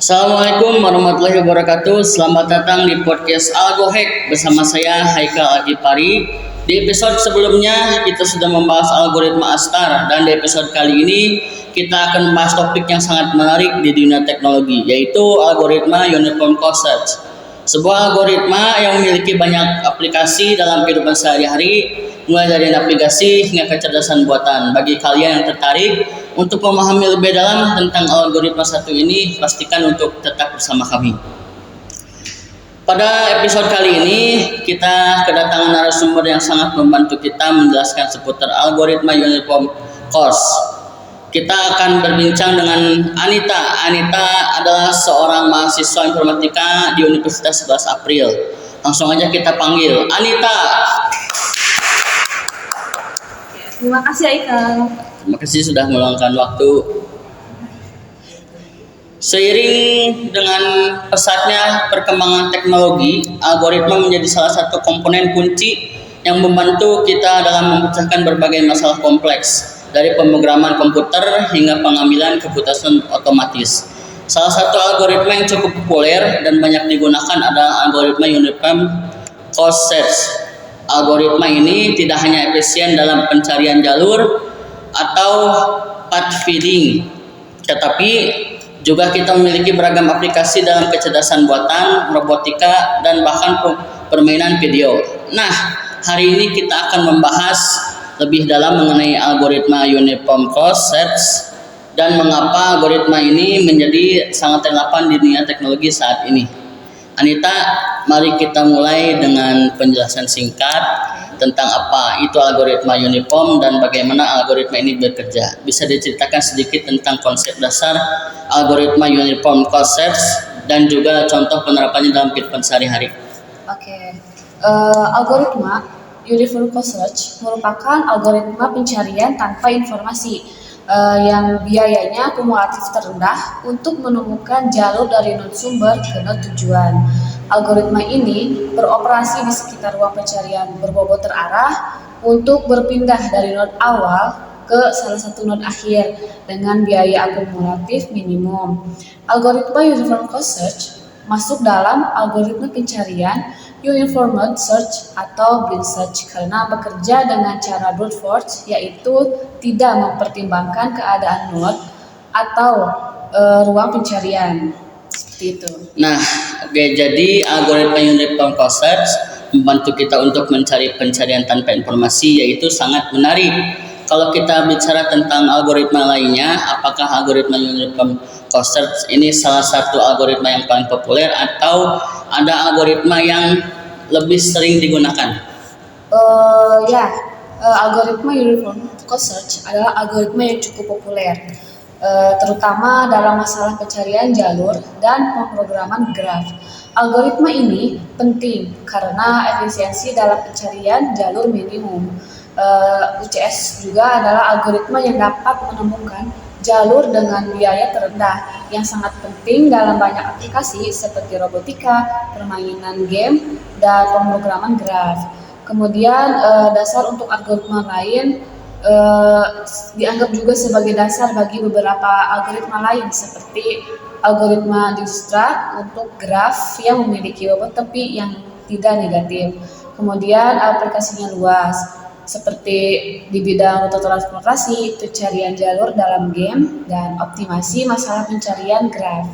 Assalamualaikum warahmatullahi wabarakatuh. Selamat datang di podcast Algohack bersama saya Haikal Agipari. Di episode sebelumnya kita sudah membahas algoritma Astar, dan di episode kali ini kita akan membahas topik yang sangat menarik di dunia teknologi, yaitu algoritma Uniform Cost Search. Sebuah algoritma yang memiliki banyak aplikasi dalam kehidupan sehari-hari, mulai dari navigasi hingga kecerdasan buatan. Bagi kalian yang tertarik untuk memahami lebih dalam tentang algoritma satu ini, pastikan untuk tetap bersama kami. Pada episode kali ini, kita kedatangan narasumber yang sangat membantu kita menjelaskan seputar algoritma Uniform Cost. Kita akan berbincang dengan Anita. Anita adalah seorang mahasiswa informatika di Universitas 11 April. Langsung aja kita panggil Anita. Terima kasih Aikal. Terima kasih sudah meluangkan waktu. Seiring dengan pesatnya perkembangan teknologi, algoritma menjadi salah satu komponen kunci yang membantu kita dalam memecahkan berbagai masalah kompleks, dari pemrograman komputer hingga pengambilan keputusan otomatis. Salah satu algoritma yang cukup populer dan banyak digunakan adalah algoritma Uniform Cost Search. Algoritma ini tidak hanya efisien dalam pencarian jalur atau path finding, tetapi juga kita memiliki beragam aplikasi dalam kecerdasan buatan, robotika, dan bahkan permainan video. Nah, hari ini kita akan membahas lebih dalam mengenai algoritma Uniform Cost Search dan mengapa algoritma ini menjadi sangat relevan di dunia teknologi saat ini. Anita, mari kita mulai dengan penjelasan singkat tentang apa itu algoritma uniform dan bagaimana algoritma ini bekerja. Bisa diceritakan sedikit tentang konsep dasar algoritma Uniform Cost Search dan juga contoh penerapannya dalam kehidupan sehari-hari. Oke. Algoritma Uniform Cost Search merupakan algoritma pencarian tanpa informasi yang biayanya kumulatif terendah untuk menemukan jalur dari node sumber ke node tujuan. Algoritma ini beroperasi di sekitar ruang pencarian berbobot terarah untuk berpindah dari node awal ke salah satu node akhir dengan biaya akumulatif minimum. Algoritma Uniform Cost Search masuk dalam algoritma pencarian Uniform Search atau Blind Search karena bekerja dengan cara brute force, yaitu tidak mempertimbangkan keadaan node atau ruang pencarian. Seperti itu. Nah, jadi algoritma Uniform Cost Search membantu kita untuk mencari pencarian tanpa informasi, yaitu sangat menarik. Kalau kita bicara tentang algoritma lainnya, apakah algoritma Uniform Cost Search ini salah satu algoritma yang paling populer atau ada algoritma yang lebih sering digunakan? Algoritma Uniform Cost Search adalah algoritma yang cukup populer, terutama dalam masalah pencarian jalur dan pemrograman graf. Algoritma ini penting karena efisiensi dalam pencarian jalur minimum. UCS juga adalah algoritma yang dapat menemukan jalur dengan biaya terendah, yang sangat penting dalam banyak aplikasi seperti robotika, permainan game, dan pemrograman graf. Kemudian dasar untuk algoritma lain dianggap juga sebagai dasar bagi beberapa algoritma lain seperti algoritma Dijkstra untuk graf yang memiliki bobot tepi yang tidak negatif. Kemudian aplikasinya luas, seperti di bidang rute transportasi, pencarian jalur dalam game, dan optimasi masalah pencarian graf.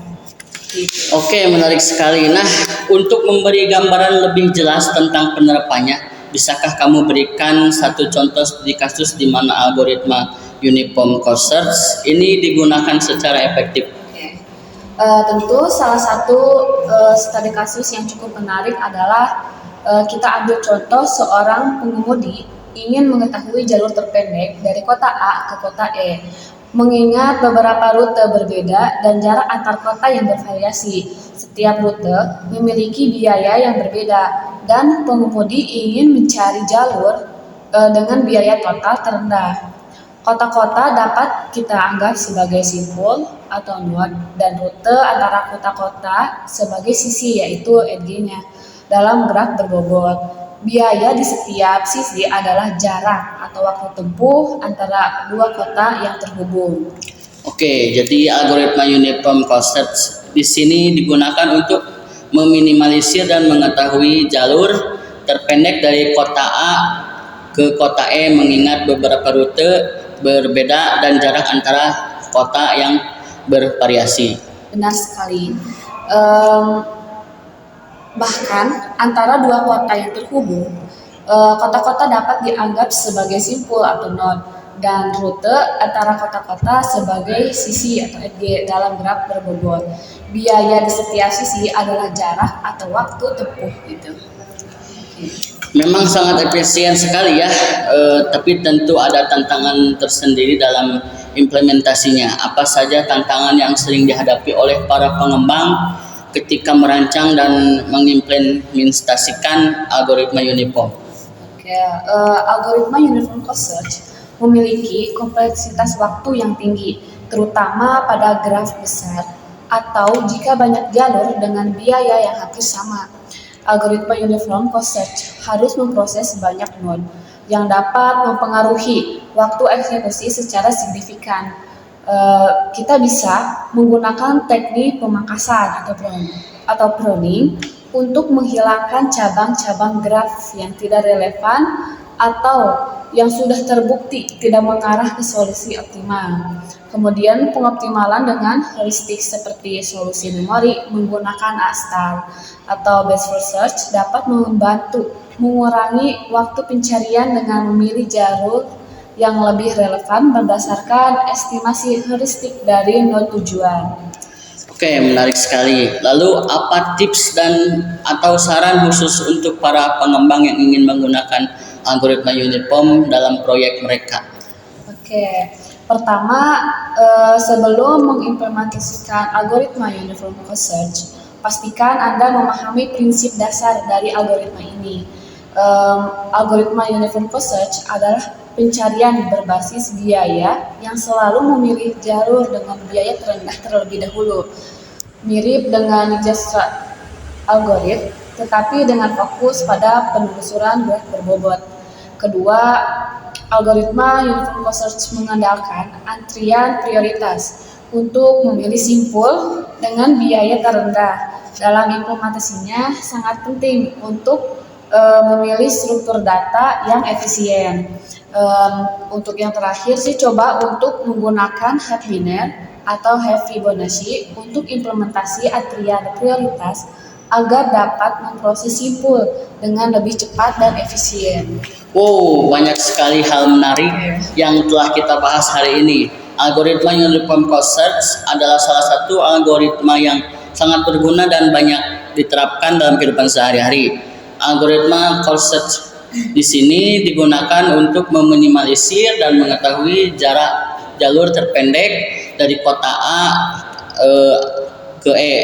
Oke, menarik sekali. Nah, untuk memberi gambaran lebih jelas tentang penerapannya, bisakah kamu berikan satu contoh studi kasus di mana algoritma Uniform Cost Search ini digunakan secara efektif? Tentu salah satu studi kasus yang cukup menarik adalah kita ambil contoh seorang pengemudi ingin mengetahui jalur terpendek dari kota A ke kota E. Mengingat beberapa rute berbeda dan jarak antar kota yang bervariasi, setiap rute memiliki biaya yang berbeda dan pengemudi ingin mencari jalur dengan biaya total terendah. Kota-kota dapat kita anggap sebagai simpul atau node dan rute antara kota-kota sebagai sisi, yaitu edge-nya dalam graf berbobot. Biaya di setiap sisi adalah jarak atau waktu tempuh antara dua kota yang terhubung. Oke, jadi algoritma Uniform Cost Search di sini digunakan untuk meminimalisir dan mengetahui jalur terpendek dari kota A ke kota E, mengingat beberapa rute berbeda dan jarak antara kota yang bervariasi. Benar sekali. Bahkan antara dua kota yang terhubung, kota-kota dapat dianggap sebagai simpul atau node, dan rute antara kota-kota sebagai sisi atau edge dalam graf berbobot. Biaya di setiap sisi adalah jarak atau waktu tempuh gitu. Memang sangat efisien sekali ya, tapi tentu ada tantangan tersendiri dalam implementasinya. Apa saja tantangan yang sering dihadapi oleh para pengembang ketika merancang dan mengimplementasikan algoritma uniform? Algoritma uniform cost search memiliki kompleksitas waktu yang tinggi, terutama pada graf besar atau jika banyak jalur dengan biaya yang hampir sama. Algoritma uniform cost search harus memproses banyak node yang dapat mempengaruhi waktu eksekusi secara signifikan. Kita bisa menggunakan teknik pemangkasan atau pruning untuk menghilangkan cabang-cabang graf yang tidak relevan atau yang sudah terbukti tidak mengarah ke solusi optimal. Kemudian pengoptimalan dengan heuristik seperti solusi memori menggunakan A** atau best first search dapat membantu mengurangi waktu pencarian dengan memilih jalur yang lebih relevan berdasarkan estimasi heuristik dari node tujuan. Oke, menarik sekali. Lalu apa tips dan atau saran khusus untuk para pengembang yang ingin menggunakan algoritma uniform dalam proyek mereka? Pertama, sebelum mengimplementasikan algoritma uniform cost search, pastikan Anda memahami prinsip dasar dari algoritma ini. Algoritma uniform cost search adalah pencarian berbasis biaya yang selalu memilih jalur dengan biaya terendah terlebih dahulu. Mirip dengan Dijkstra algorithm, tetapi dengan fokus pada penelusuran graf berbobot. Kedua, algoritma uniform cost search mengandalkan antrian prioritas untuk memilih simpul dengan biaya terendah. Dalam implementasinya sangat penting untuk memilih struktur data yang efisien. Untuk yang terakhir sih coba untuk menggunakan heap biner atau heap Fibonacci untuk implementasi antrian prioritas agar dapat memproses simpul dengan lebih cepat dan efisien. Wow, banyak sekali hal menarik yang telah kita bahas hari ini. Algoritma uniform cost search adalah salah satu algoritma yang sangat berguna dan banyak diterapkan dalam kehidupan sehari-hari. Algoritma cost search di sini digunakan untuk meminimalisir dan mengetahui jarak jalur terpendek dari kota A ke E,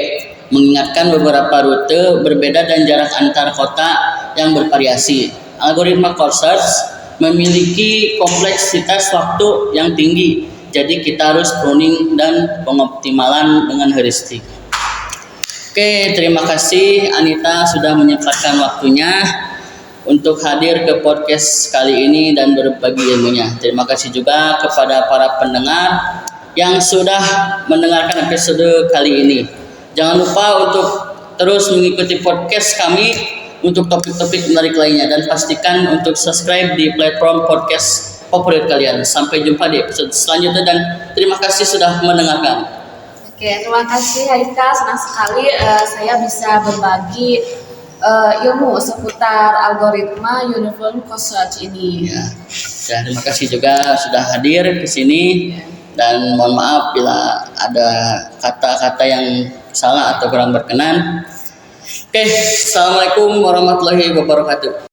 mengingatkan beberapa rute berbeda dan jarak antar kota yang bervariasi. Algoritma cost search memiliki kompleksitas waktu yang tinggi, jadi kita harus pruning dan pengoptimalan dengan heuristik. Oke, terima kasih Anita sudah menyempatkan waktunya untuk hadir ke podcast kali ini dan berbagi ilmunya. Terima kasih juga kepada para pendengar yang sudah mendengarkan episode kali ini. Jangan lupa untuk terus mengikuti podcast kami untuk topik-topik menarik lainnya dan pastikan untuk subscribe di platform podcast favorit kalian. Sampai jumpa di episode selanjutnya dan terima kasih sudah mendengarkan. Terima kasih Haika, senang sekali saya bisa berbagi ilmu seputar algoritma uniform cost search ini. Ya, terima kasih juga sudah hadir ke sini dan mohon maaf bila ada kata-kata yang salah atau kurang berkenan. Oke, assalamualaikum warahmatullahi wabarakatuh.